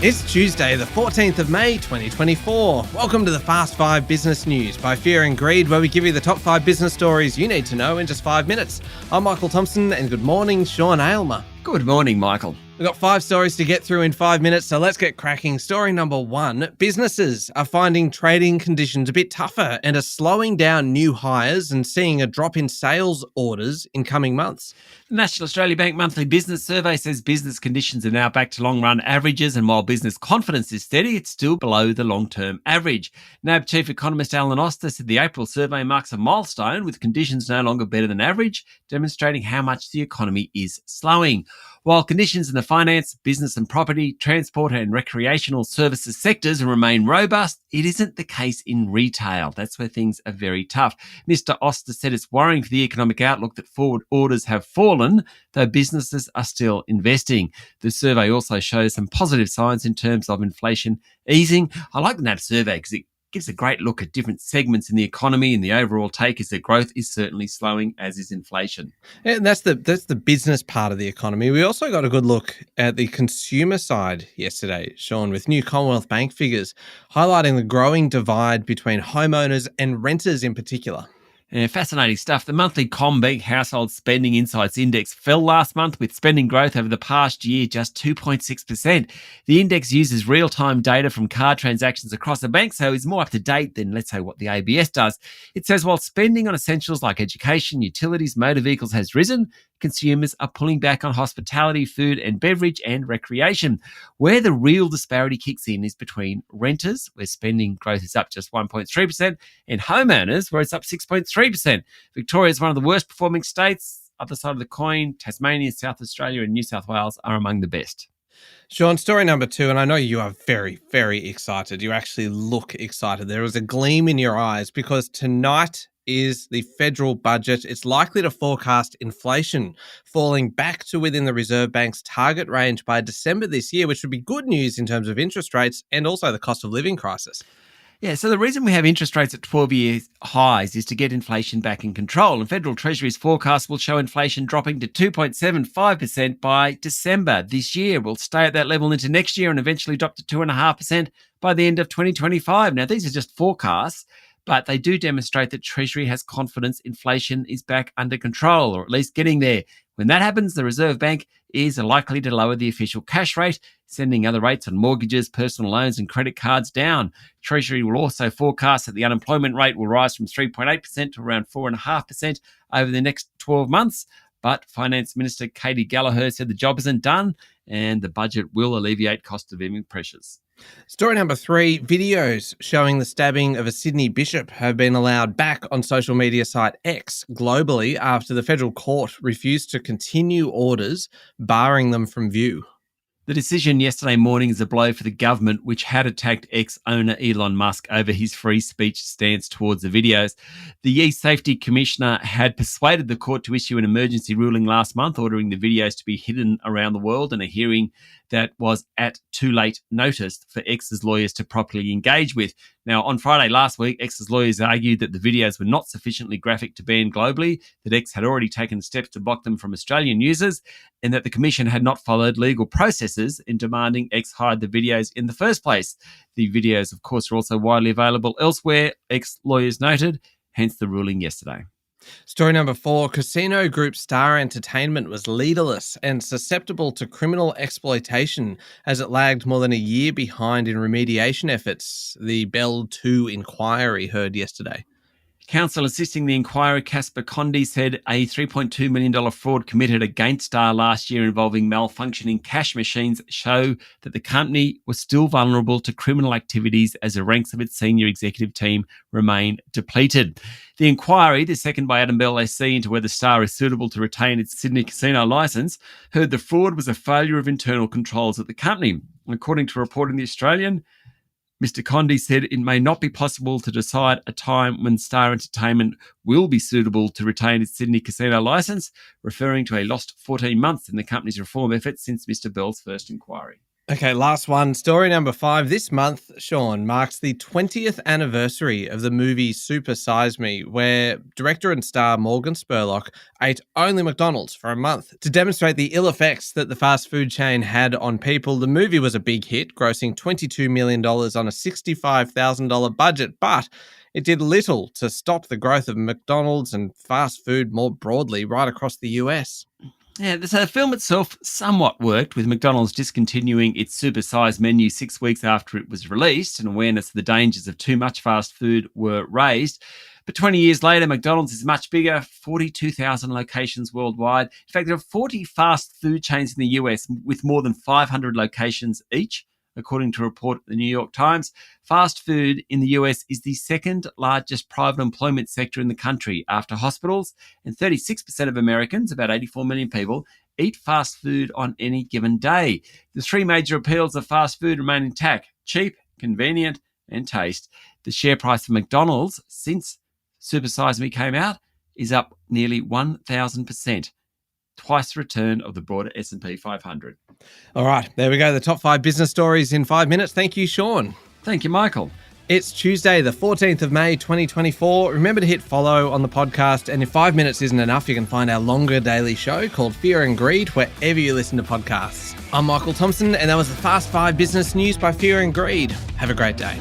It's Tuesday, the 14th of May, 2024. Welcome to the Fast 5 Business News by Fear and Greed, where we give you the top 5 business stories you need to know in just 5 minutes. I'm Michael Thompson, and good morning, Sean Aylmer. Good morning, Michael. We've got 5 stories to get through in 5 minutes, so let's get cracking. Story number 1, businesses are finding trading conditions a bit tougher and are slowing down new hires and seeing a drop in sales orders in coming months. The National Australia Bank monthly business survey says business conditions are now back to long-run averages, and while business confidence is steady, it's still below the long-term average. NAB Chief Economist Alan Oster said the April survey marks a milestone, with conditions no longer better than average, demonstrating how much the economy is slowing. While conditions in the finance, business and property, transport and recreational services sectors remain robust, it isn't the case in retail. That's where things are very tough. Mr. Oster said it's worrying for the economic outlook that forward orders have fallen, though businesses are still investing. The survey also shows some positive signs in terms of inflation easing. I like the NAB survey because it gives a great look at different segments in the economy, and the overall take is that growth is certainly slowing, as is inflation. And that's the business part of the economy. We also got a good look at the consumer side yesterday, Sean, with new Commonwealth Bank figures highlighting the growing divide between homeowners and renters in particular. Fascinating stuff. The monthly CommBank Household Spending Insights Index fell last month, with spending growth over the past year just 2.6%. The index uses real-time data from card transactions across the bank, so it's more up to date than, let's say, what the ABS does. It says while spending on essentials like education, utilities, motor vehicles has risen, consumers are pulling back on hospitality, food and beverage, and recreation. Where the real disparity kicks in is between renters, where spending growth is up just 1.3%, and homeowners, where it's up 6.3%. Victoria is one of the worst performing states. Other side of the coin, Tasmania, South Australia and New South Wales are among the best. Sean, story number 2, and I know you are very, very excited. You actually look excited. There is a gleam in your eyes because tonight is the federal budget. It's likely to forecast inflation falling back to within the Reserve Bank's target range by December this year, which would be good news in terms of interest rates and also the cost of living crisis. Yeah, so the reason we have interest rates at 12-year highs is to get inflation back in control. And Federal Treasury's forecast will show inflation dropping to 2.75% by December this year. We'll stay at that level into next year and eventually drop to 2.5% by the end of 2025. Now, these are just forecasts, but they do demonstrate that Treasury has confidence inflation is back under control, or at least getting there. When that happens, the Reserve Bank is likely to lower the official cash rate, sending other rates on mortgages, personal loans and credit cards down. Treasury will also forecast that the unemployment rate will rise from 3.8% to around 4.5% over the next 12 months. But Finance Minister Katie Gallagher said the job isn't done and the budget will alleviate cost of living pressures. Story number 3, videos showing the stabbing of a Sydney bishop have been allowed back on social media site X globally after the federal court refused to continue orders barring them from view. The decision yesterday morning is a blow for the government, which had attacked ex-owner Elon Musk over his free speech stance towards the videos. The eSafety Commissioner had persuaded the court to issue an emergency ruling last month, ordering the videos to be hidden around the world, in a hearing that was at too late notice for X's lawyers to properly engage with. Now, on Friday last week, X's lawyers argued that the videos were not sufficiently graphic to ban globally, that X had already taken steps to block them from Australian users, and that the Commission had not followed legal processes in demanding X hide the videos in the first place. The videos, of course, are also widely available elsewhere, X lawyers noted, hence the ruling yesterday. Story number 4, casino group Star Entertainment was leaderless and susceptible to criminal exploitation as it lagged more than a year behind in remediation efforts, the Bell 2 inquiry heard yesterday. Counsel assisting the inquiry, Casper Condy, said a $3.2 million fraud committed against Star last year involving malfunctioning cash machines show that the company was still vulnerable to criminal activities as the ranks of its senior executive team remain depleted. The inquiry, the second by Adam Bell SC into whether Star is suitable to retain its Sydney casino licence, heard the fraud was a failure of internal controls at the company. According to a report in The Australian, Mr. Condy said it may not be possible to decide a time when Star Entertainment will be suitable to retain its Sydney casino licence, referring to a lost 14 months in the company's reform efforts since Mr. Bell's first inquiry. Okay, last one. Story number 5. This month, Sean, marks the 20th anniversary of the movie Super Size Me, where director and star Morgan Spurlock ate only McDonald's for a month. To demonstrate the ill effects that the fast food chain had on people, the movie was a big hit, grossing $22 million on a $65,000 budget, but it did little to stop the growth of McDonald's and fast food more broadly right across the US. Yeah, so the film itself somewhat worked, with McDonald's discontinuing its supersized menu 6 weeks after it was released, and awareness of the dangers of too much fast food were raised. But 20 years later, McDonald's is much bigger, 42,000 locations worldwide. In fact, there are 40 fast food chains in the US with more than 500 locations each. According to a report at the New York Times, fast food in the US is the second largest private employment sector in the country after hospitals, and 36% of Americans, about 84 million people, eat fast food on any given day. The three major appeals of fast food remain intact: cheap, convenient, and taste. The share price of McDonald's since Super Size Me came out is up nearly 1,000%. Twice the return of the broader S&P 500. All right, there we go. The top 5 business stories in 5 minutes. Thank you, Sean. Thank you, Michael. It's Tuesday, the 14th of May, 2024. Remember to hit follow on the podcast. And if 5 minutes isn't enough, you can find our longer daily show called Fear and Greed wherever you listen to podcasts. I'm Michael Thompson, and that was the Fast 5 business news by Fear and Greed. Have a great day.